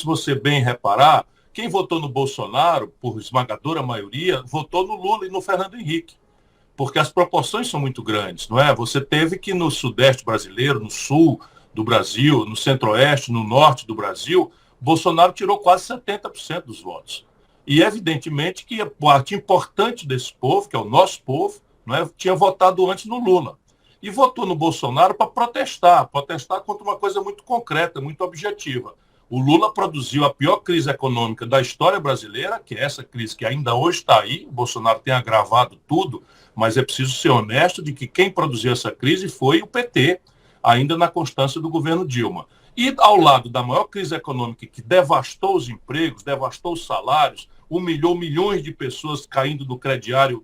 se você bem reparar, quem votou no Bolsonaro, por esmagadora maioria, votou no Lula e no Fernando Henrique, porque as proporções são muito grandes, não é? Você teve que no Sudeste brasileiro, no Sul do Brasil, no Centro-Oeste, no Norte do Brasil, Bolsonaro tirou quase 70% dos votos. E evidentemente que a parte importante desse povo, que é o nosso povo, não é, tinha votado antes no Lula. E votou no Bolsonaro para protestar contra uma coisa muito concreta, muito objetiva. O Lula produziu a pior crise econômica da história brasileira, que é essa crise que ainda hoje está aí. O Bolsonaro tem agravado tudo, mas é preciso ser honesto de que quem produziu essa crise foi o PT, ainda na constância do governo Dilma. E ao lado da maior crise econômica que devastou os empregos, devastou os salários, humilhou milhões de pessoas saindo do crediário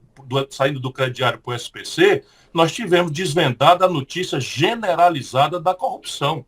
para o SPC, nós tivemos desvendada a notícia generalizada da corrupção.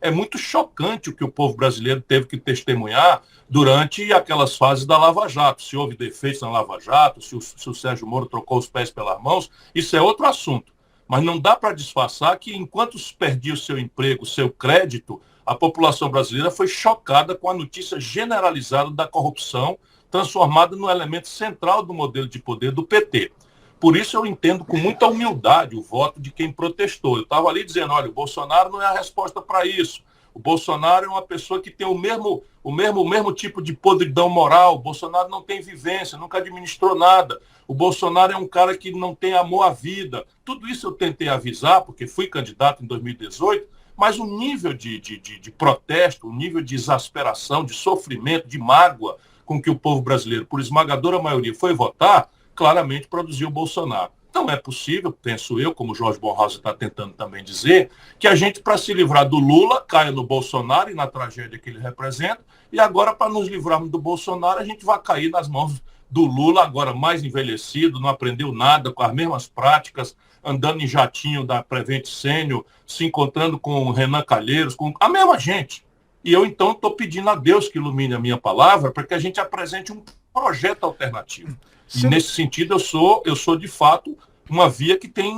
É muito chocante o que o povo brasileiro teve que testemunhar durante aquelas fases da Lava Jato. Se houve defeitos na Lava Jato, se o Sérgio Moro trocou os pés pelas mãos, isso é outro assunto. Mas não dá para disfarçar que, enquanto perdia o seu emprego, o seu crédito, a população brasileira foi chocada com a notícia generalizada da corrupção, transformada no elemento central do modelo de poder do PT. Por isso eu entendo com muita humildade o voto de quem protestou. Eu estava ali dizendo, olha, o Bolsonaro não é a resposta para isso. O Bolsonaro é uma pessoa que tem o mesmo tipo de podridão moral. O Bolsonaro não tem vivência, nunca administrou nada. O Bolsonaro é um cara que não tem amor à vida. Tudo isso eu tentei avisar, porque fui candidato em 2018, mas o nível de protesto, o nível de exasperação, de sofrimento, de mágoa com que o povo brasileiro, por esmagadora maioria, foi votar, claramente produziu o Bolsonaro. Não é possível, penso eu, como o Jorge Bornhauser está tentando também dizer, que a gente, para se livrar do Lula, caia no Bolsonaro e na tragédia que ele representa, e agora, para nos livrarmos do Bolsonaro, a gente vai cair nas mãos do Lula, agora mais envelhecido, não aprendeu nada, com as mesmas práticas, andando em jatinho da Prevent Sênior, se encontrando com o Renan Calheiros, com a mesma gente. E eu, então, estou pedindo a Deus que ilumine a minha palavra para que a gente apresente um projeto alternativo. E nesse sentido, eu sou de fato uma via que tem,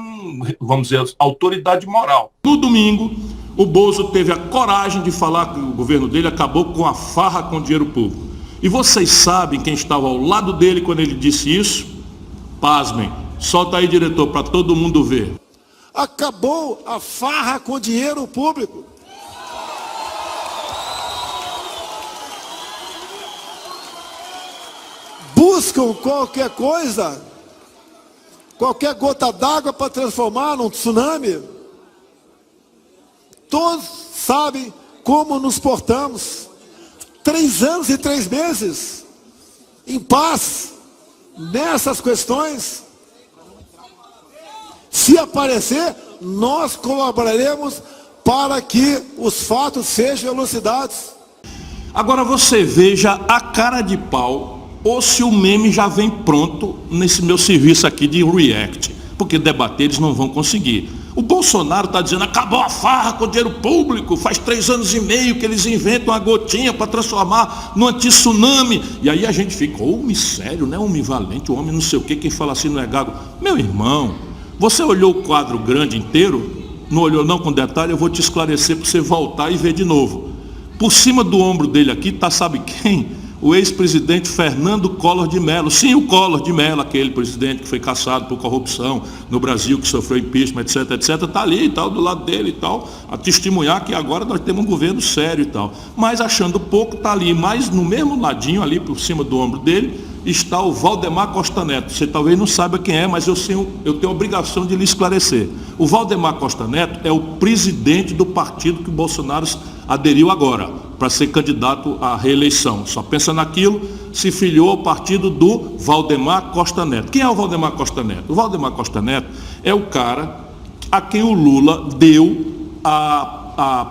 vamos dizer, autoridade moral. No domingo, o Bozo teve a coragem de falar que o governo dele acabou com a farra com o dinheiro público. E vocês sabem quem estava ao lado dele quando ele disse isso? Pasmem. Solta aí, diretor, para todo mundo ver. Acabou a farra com o dinheiro público. Buscam qualquer coisa, qualquer gota d'água para transformar num tsunami. Todos sabem como nos portamos. 3 anos e 3 meses em paz nessas questões. Se aparecer, nós colaboraremos para que os fatos sejam elucidados. Agora você veja a cara de pau, ou se o meme já vem pronto nesse meu serviço aqui de react, porque debater eles não vão conseguir. O Bolsonaro está dizendo, acabou a farra com o dinheiro público, faz 3 anos e meio que eles inventam uma gotinha para transformar no anti-tsunami. E aí a gente fica, homem sério, né? Homem valente, homem não sei o quê, quem fala assim não é gago. Meu irmão, você olhou o quadro grande inteiro? Não olhou não com detalhe? Eu vou te esclarecer para você voltar e ver de novo. Por cima do ombro dele aqui está sabe quem? O ex-presidente Fernando Collor de Mello. Sim, o Collor de Mello, aquele presidente que foi caçado por corrupção no Brasil, que sofreu impeachment, etc, está ali e tal, do lado dele e tal, a testemunhar que agora nós temos um governo sério e tal. Mas achando pouco, está ali, mas no mesmo ladinho, ali por cima do ombro dele, está o Valdemar Costa Neto. Você talvez não saiba quem é, mas eu tenho a obrigação de lhe esclarecer. O Valdemar Costa Neto é o presidente do partido que o Bolsonaro aderiu agora, para ser candidato à reeleição. Só pensa naquilo, se filiou ao partido do Valdemar Costa Neto. Quem é o Valdemar Costa Neto? O Valdemar Costa Neto é o cara a quem o Lula deu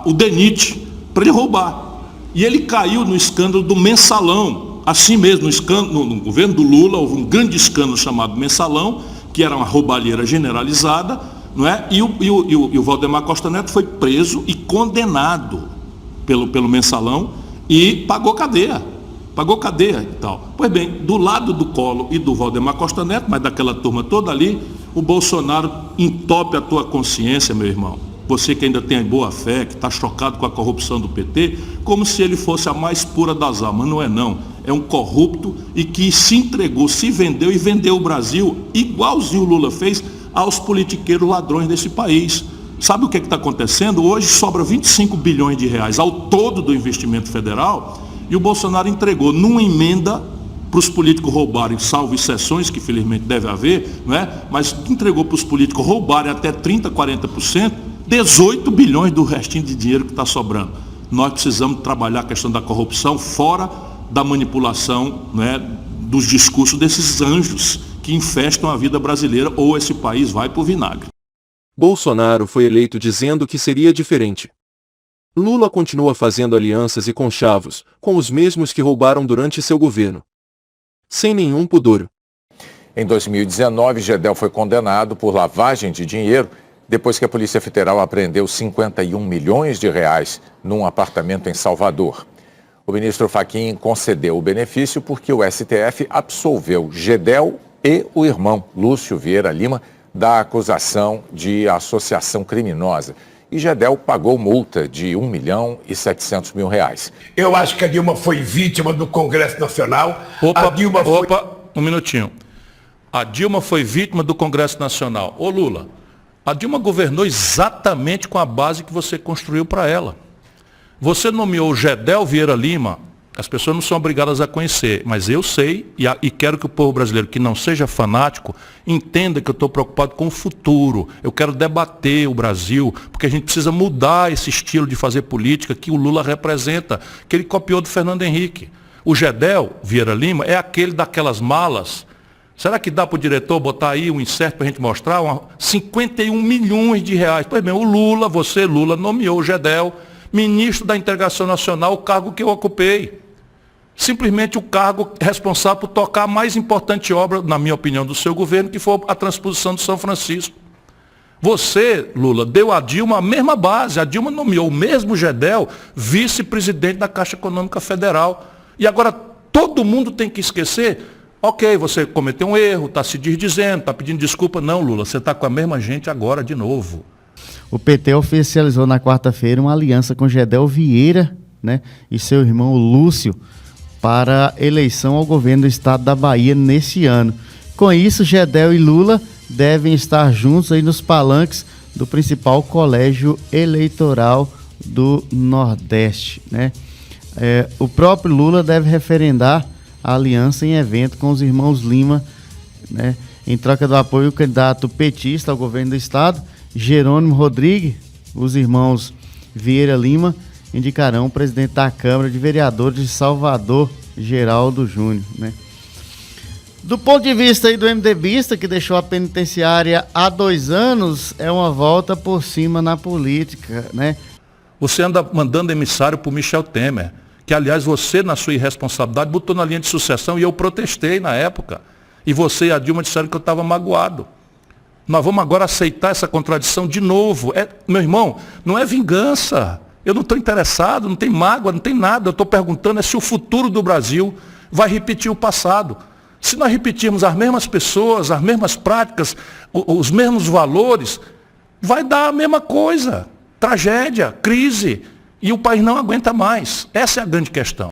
o DENIT para ele roubar. E ele caiu no escândalo do mensalão. Assim mesmo, no governo do Lula, houve um grande escândalo chamado mensalão, que era uma roubalheira generalizada, não é? E o Valdemar Costa Neto foi preso e condenado pelo mensalão e pagou cadeia e tal. Pois bem, do lado do Collor e do Valdemar Costa Neto, mas daquela turma toda ali, o Bolsonaro entope a tua consciência, meu irmão. você que ainda tem boa fé, que está chocado com a corrupção do PT, como se ele fosse a mais pura das almas. Não é não. É um corrupto e que se entregou, se vendeu e vendeu o Brasil, igualzinho o Lula fez, aos politiqueiros ladrões desse país. Sabe o que está acontecendo? Hoje sobra 25 bilhões de reais ao todo do investimento federal e o Bolsonaro entregou numa emenda para os políticos roubarem, salvo exceções que felizmente deve haver, não é? Mas entregou para os políticos roubarem até 30%, 40%, 18 bilhões do restinho de dinheiro que está sobrando. Nós precisamos trabalhar a questão da corrupção fora da manipulação, não é, dos discursos desses anjos que infestam a vida brasileira, ou esse país vai para o vinagre. Bolsonaro foi eleito dizendo que seria diferente. Lula continua fazendo alianças e conchavos com os mesmos que roubaram durante seu governo, sem nenhum pudor. Em 2019, Gedel foi condenado por lavagem de dinheiro depois que a Polícia Federal apreendeu 51 milhões de reais num apartamento em Salvador. O ministro Fachin concedeu o benefício porque o STF absolveu Gedel e o irmão Lúcio Vieira Lima da acusação de associação criminosa. E Gedel pagou multa de R$ 1.700.000. Eu acho que a Dilma foi vítima do Congresso Nacional. Um minutinho. A Dilma foi vítima do Congresso Nacional. Ô Lula, a Dilma governou exatamente com a base que você construiu para ela. Você nomeou Gedel Vieira Lima, as pessoas não são obrigadas a conhecer, mas eu sei e quero que o povo brasileiro, que não seja fanático, entenda que eu estou preocupado com o futuro. Eu quero debater o Brasil, porque a gente precisa mudar esse estilo de fazer política que o Lula representa, que ele copiou do Fernando Henrique. O Gedel Vieira Lima é aquele daquelas malas. Será que dá para o diretor botar aí um insert para a gente mostrar? 51 milhões de reais. Pois bem, o Lula, Lula, nomeou o Gedel ministro da Integração Nacional, o cargo que eu ocupei. Simplesmente o cargo responsável por tocar a mais importante obra, na minha opinião, do seu governo, que foi a transposição de São Francisco. Você, Lula, deu a Dilma a mesma base. A Dilma nomeou o mesmo Gedel vice-presidente da Caixa Econômica Federal. E agora todo mundo tem que esquecer, ok, você cometeu um erro, está se desdizendo, está pedindo desculpa. Não, Lula, você está com a mesma gente agora de novo. O PT oficializou na quarta-feira uma aliança com Gedel Vieira, né, e seu irmão Lúcio, para eleição ao governo do estado da Bahia nesse ano. Com isso, Gedel e Lula devem estar juntos aí nos palanques do principal colégio eleitoral do Nordeste, né? O próprio Lula deve referendar a aliança em evento com os irmãos Lima, né? Em troca do apoio do candidato petista ao governo do estado, Jerônimo Rodrigues, os irmãos Vieira Lima indicarão o presidente da Câmara de Vereadores de Salvador, Geraldo Júnior, né? Do ponto de vista aí do MDBista, que deixou a penitenciária há 2 anos, é uma volta por cima na política, né? Você anda mandando emissário para o Michel Temer, que aliás você, na sua irresponsabilidade, botou na linha de sucessão e eu protestei na época. E você e a Dilma disseram que eu estava magoado. Nós vamos agora aceitar essa contradição de novo. Meu irmão, não é vingança. Eu não estou interessado, não tem mágoa, não tem nada. Eu estou perguntando se o futuro do Brasil vai repetir o passado. Se nós repetirmos as mesmas pessoas, as mesmas práticas, os mesmos valores, vai dar a mesma coisa. Tragédia, crise. E o país não aguenta mais. Essa é a grande questão.